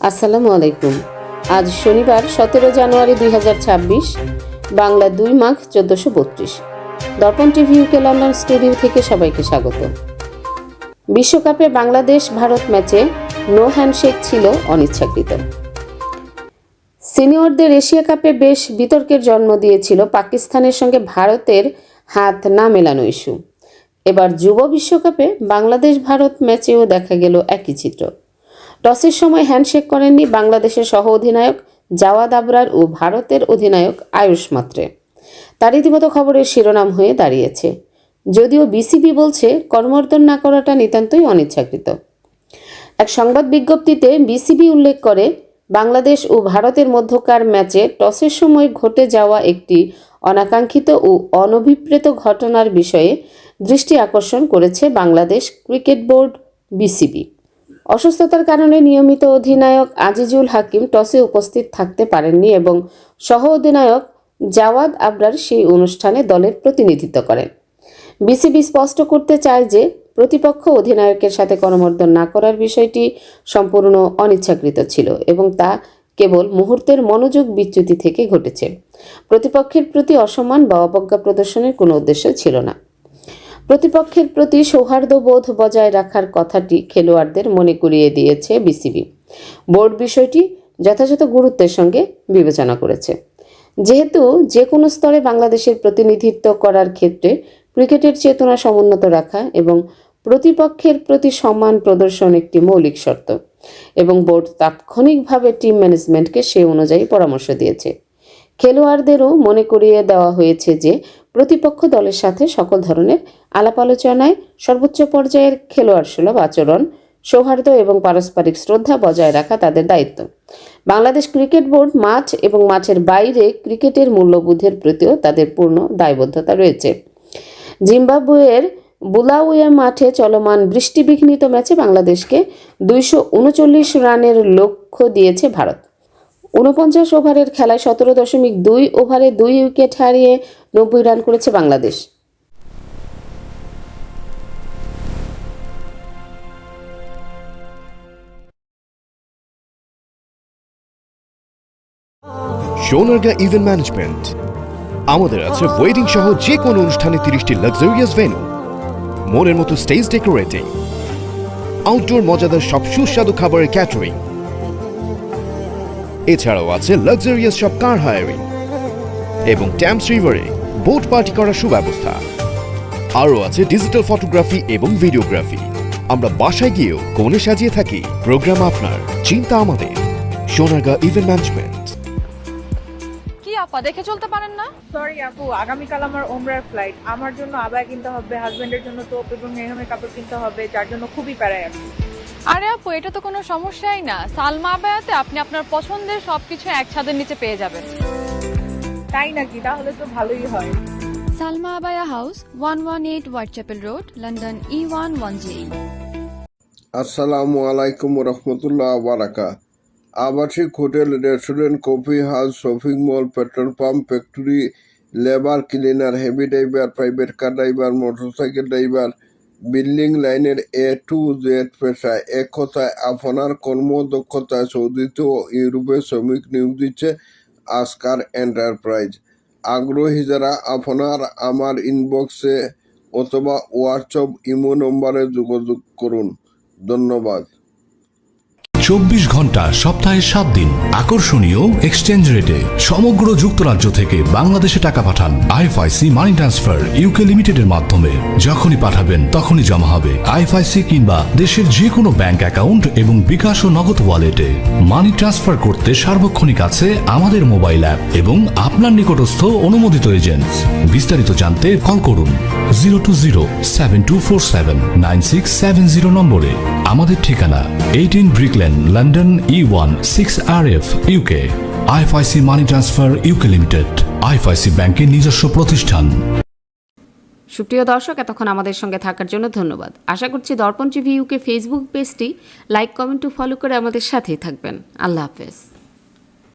আসসালামু আলাইকুম। আজ শনিবার 17 জানুয়ারি 2026, বাংলা 2 মাঘ 1432। দর্পণ টিভি ইউকে লন্ডন স্টুডিও থেকে সবাইকে স্বাগত। বিশ্বকাপে বাংলাদেশ ভারত ম্যাচে নো হ্যান্ডশেক ছিল অনিচ্ছাকৃত। সিনিয়রদের এশিয়া কাপে বেশ বিতর্কের জন্ম দিয়েছিল পাকিস্তানের সঙ্গে ভারতের হাত না মেলানো ইস্যু। এবার যুব বিশ্বকাপে বাংলাদেশ ভারত ম্যাচেও দেখা গেল একই চিত্র। টসের সময় হ্যান্ডশেক করেননি বাংলাদেশের সহ অধিনায়ক জাওয়াদ আবরার ও ভারতের অধিনায়ক আয়ুষ মাত্রে। তা রীতিমতো খবরের শিরোনাম হয়ে দাঁড়িয়েছে, যদিও বিসিবি বলছে কর্মর্দন না করাটা নিতান্তই অনিচ্ছাকৃত। এক সংবাদ বিজ্ঞপ্তিতে বিসিবি উল্লেখ করে, বাংলাদেশ ও ভারতের মধ্যকার ম্যাচে টসের সময় ঘটে যাওয়া একটি অনাকাঙ্ক্ষিত ও অনভিপ্রেত ঘটনার বিষয়ে দৃষ্টি আকর্ষণ করেছে বাংলাদেশ ক্রিকেট বোর্ড বিসিবি। অসুস্থতার কারণে নিয়মিত অধিনায়ক আজিজুল হাকিম টসে উপস্থিত থাকতে পারেননি এবং সহ অধিনায়ক জাওয়াদ আবরার সেই অনুষ্ঠানে দলের প্রতিনিধিত্ব করেন। বিসিবি স্পষ্ট করতে চায় যে প্রতিপক্ষ অধিনায়কের সাথে করমর্দন না করার বিষয়টি সম্পূর্ণ অনিচ্ছাকৃত ছিল এবং তা কেবল মুহূর্তের মনোযোগ বিচ্যুতি থেকে ঘটেছে। প্রতিপক্ষের প্রতি অসম্মান বা অবজ্ঞা প্রদর্শনের কোনো উদ্দেশ্য ছিল না। প্রতিপক্ষের প্রতি সৌহার্দ্যবোধ বজায় রাখার কথাটি খেলোয়াড়দের মনে করিয়ে দিয়েছে বিসিবি। বোর্ড বিষয়টি যথাযথ গুরুত্বের সঙ্গে বিবেচনা করেছে। যেহেতু যে কোনো স্তরে বাংলাদেশের প্রতিনিধিত্ব করার ক্ষেত্রে ক্রিকেটের চেতনা সমুন্নত রাখা এবং প্রতিপক্ষের প্রতি সম্মান প্রদর্শন একটি মৌলিক শর্ত, এবং বোর্ড তাৎক্ষণিকভাবে টিম ম্যানেজমেন্টকে সে অনুযায়ী পরামর্শ দিয়েছে। খেলোয়াড়দেরও মনে করিয়ে দেওয়া হয়েছে যে প্রতিপক্ষ দলের সাথে সকল ধরনের আলাপ আলোচনায় সর্বোচ্চ পর্যায়ের খেলোয়াড় সুলভ আচরণ, সৌহার্দ্য এবং পারস্পরিক শ্রদ্ধা বজায় রাখা তাদের দায়িত্ব। বাংলাদেশ ক্রিকেট বোর্ড মাঠ এবং মাঠের বাইরে ক্রিকেটের মূল্যবোধের প্রতিও তাদের পূর্ণ দায়বদ্ধতা রয়েছে। জিম্বাবুয়ের বুলাউয়ে মাঠে চলমান বৃষ্টিবিঘ্নিত ম্যাচে বাংলাদেশকে 239 রানের লক্ষ্য দিয়েছে ভারত। 49 ওভারের খেলায় 17.2 ওভারে 2 উইকেট হারিয়ে 90 রান করেছে বাংলাদেশ। Sonargaon event management. আমাদের আছে ওয়েডিং সহ যে কোনো অনুষ্ঠানে 30টি লাক্সারিয়াস ভেন্যু, মনের মতো স্টেজ ডেকোরেটিং, আউটডোর মজাদার সব সুস্বাদু খাবারের ক্যাটারিং। এছাড়াও আছে লাক্সারিয়াস সব কার হায়ারিং এবং ট্যামস রিভারে বোট পার্টি করার সুব্যবস্থা। আরও আছে ডিজিটাল ফটোগ্রাফি এবং ভিডিওগ্রাফি। আমরা বাসায় গিয়েও কোণে সাজিয়ে থাকি। প্রোগ্রাম আপনার, চিন্তা আমাদের। Sonargaon event management. কি আপা দেখে চলতে পারেন না? সরি আপু, আগামীকাল আমার ওমরার ফ্লাইট। আমার জন্য আবায়া কিনতে হবে, হাজবেন্ডের জন্য তোপ এবং মেহমের কাপড় কিনতে হবে, যার জন্য খুবই প্যারায় আছি। আরে আপু, এটা তো কোনো সমস্যাই না। সালমা আবায়াতে আপনি আপনার পছন্দের সবকিছু এক ছাদের নিচে পেয়ে যাবেন। তাই নাকি? তাহলে তো ভালোই হয়। Salma abaya house, 118 Whitechapel road, London E110। আসসালামু আলাইকুম রহমতুল্লাহ বারাকাত। আবাসিক hotel, restaurant, coffee house, shopping mall, petrol pump, factory, labour, cleaner, heavy driver, private car driver, motorcycle driver, building লাইনের A to Z পেশায়, এক কথায় আপনার কর্মদক্ষতায় সৌদিতে ও ইউরোপে শ্রমিক নিয়োগ দিচ্ছে আসকার এন্টারপ্রাইজ। আগ্রহী যারা আপনার আমার ইনবক্সে অথবা হোয়াটসঅ্যাপ ইমো নম্বরে যোগাযোগ করুন। ধন্যবাদ। 24 ঘন্টা সপ্তাহে 7 দিন আকর্ষণীয় এক্সচেঞ্জ রেটে সমগ্র যুক্তরাজ্য থেকে বাংলাদেশে টাকা পাঠান। আইএফআইসি মানি ট্রান্সফার ইউকে লিমিটেডের মাধ্যমে যখনই পাঠাবেন তখনই জমা হবে আইএফআইসি কিংবা দেশের যে কোনো ব্যাংক অ্যাকাউন্ট এবং বিকাশ ও নগদ ওয়ালেটে। মানি ট্রান্সফার করতে সার্বক্ষণিক আছে আমাদের মোবাইল অ্যাপ এবং আপনার নিকটস্থ অনুমোদিত এজেন্ট। বিস্তারিত জানতে কল করুন 020-7247-9670 নম্বরে। আমাদের ঠিকানা 18 Brick Lane, London E1 6RF, UK। IFIC money transfer UK limited, IFIC ব্যাংকের নিজস্ব প্রতিষ্ঠান। সুপ্রিয় দর্শক, এতক্ষণ আমাদের সঙ্গে থাকার জন্য ধন্যবাদ। আশা করছি দর্পণ টিভি ইউকে ফেসবুক পেজটি লাইক, কমেন্ট ও ফলো করে আমাদের সাথেই থাকবেন। আল্লাহ হাফেজ।